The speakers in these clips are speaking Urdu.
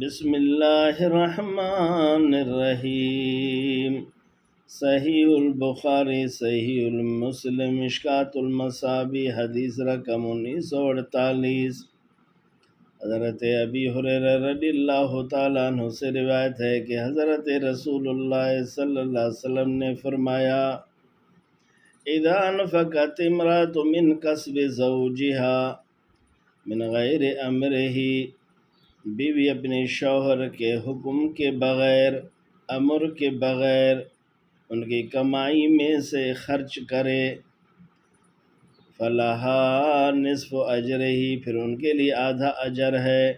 بسم اللہ الرحمن الرحیم۔ صحیح البخاری، صحیح المسلم، مشکوٰۃ المصابیح، حدیث رقم 1948۔ حضرت ابی ہریرہ رضی اللہ تعالیٰ عنہ سے روایت ہے کہ حضرت رسول اللہ صلی اللہ علیہ وسلم نے فرمایا: اذا انفقت امرأة من کسب زوجها من غیر امرہ، بیوی اپنے شوہر کے حکم کے بغیر، امر کے بغیر ان کی کمائی میں سے خرچ کرے، فلہا نصف اجرہ، پھر ان کے لیے آدھا اجر ہے،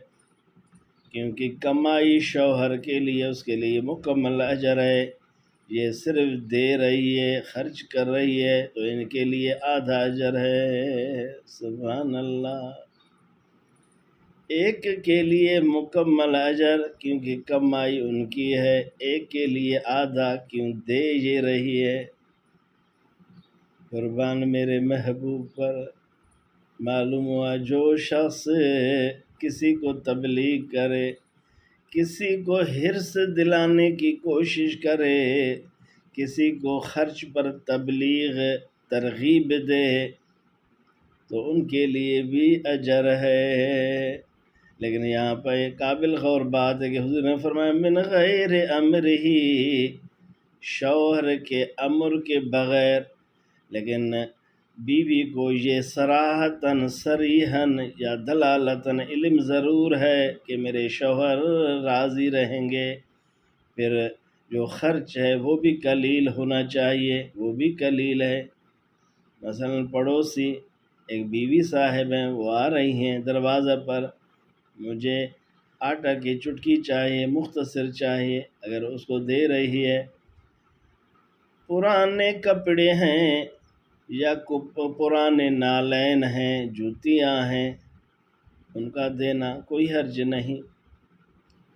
کیونکہ کمائی شوہر کے لیے اس کے لیے مکمل اجر ہے۔ یہ صرف دے رہی ہے، خرچ کر رہی ہے، تو ان کے لیے آدھا اجر ہے۔ سبحان اللہ۔ ایک کے لیے مکمل اجر کیونکہ کمائی ان کی ہے، ایک کے لیے آدھا کیوں دے یہ رہی ہے۔ قربان میرے محبوب پر۔ معلوم ہوا جو شخص کسی کو تبلیغ کرے، کسی کو حرص دلانے کی کوشش کرے، کسی کو خرچ پر تبلیغ ترغیب دے، تو ان کے لیے بھی اجر ہے۔ لیکن یہاں پہ قابل غور بات ہے کہ حضور نے فرمایا من غیر امرہ، شوہر کے امر کے بغیر۔ لیکن بیوی کو یہ صراحتاً صریحاً یا دلالتاً علم ضرور ہے کہ میرے شوہر راضی رہیں گے، پھر جو خرچ ہے وہ بھی قلیل ہونا چاہیے، وہ بھی قلیل ہے۔ مثلا پڑوسی ایک بیوی صاحب ہیں، وہ آ رہی ہیں دروازہ پر، مجھے آٹا کی چٹکی چاہیے، مختصر چاہیے، اگر اس کو دے رہی ہے، پرانے کپڑے ہیں یا پرانے نالین ہیں، جوتیاں ہیں، ان کا دینا کوئی حرج نہیں۔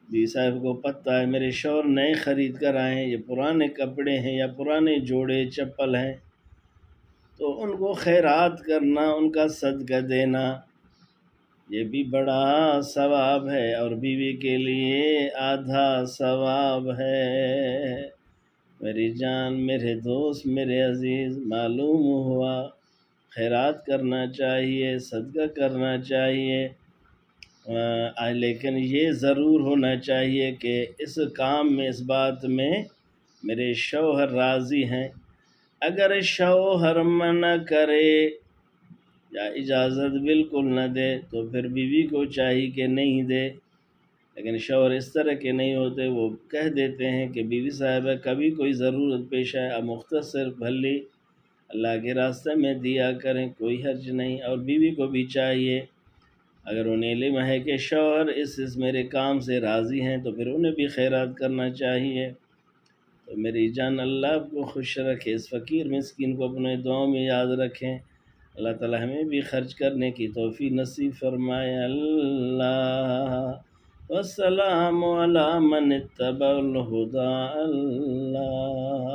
بیوی صاحب کو پتہ ہے میرے شوہر نئے خرید کر آئے ہیں، یہ پرانے کپڑے ہیں یا پرانے جوڑے چپل ہیں، تو ان کو خیرات کرنا، ان کا صدقہ دینا، یہ بھی بڑا ثواب ہے، اور بیوی کے لیے آدھا ثواب ہے۔ میری جان، میرے دوست، میرے عزیز، معلوم ہوا خیرات کرنا چاہیے، صدقہ کرنا چاہیے، لیکن یہ ضرور ہونا چاہیے کہ اس کام میں، اس بات میں میرے شوہر راضی ہیں۔ اگر شوہر منع کرے یا اجازت بالکل نہ دے تو پھر بیوی کو چاہیے کہ نہیں دے۔ لیکن شوہر اس طرح کے نہیں ہوتے، وہ کہہ دیتے ہیں کہ بیوی صاحبہ کبھی کوئی ضرورت پیش آئے، اب مختصر بھلی اللہ کے راستے میں دیا کریں، کوئی حرج نہیں۔ اور بیوی کو بھی چاہیے، اگر انہیں علم ہے کہ شوہر اس میرے کام سے راضی ہیں، تو پھر انہیں بھی خیرات کرنا چاہیے۔ تو میری جان، اللہ آپ کو خوش رکھے، اس فقیر مسکین کو اپنے دعاؤں میں یاد رکھیں۔ اللہ تعالی ہمیں بھی خرچ کرنے کی توفیق نصیب فرمائے۔ اللہ والسلام علی من اتبع الہدی۔ اللہ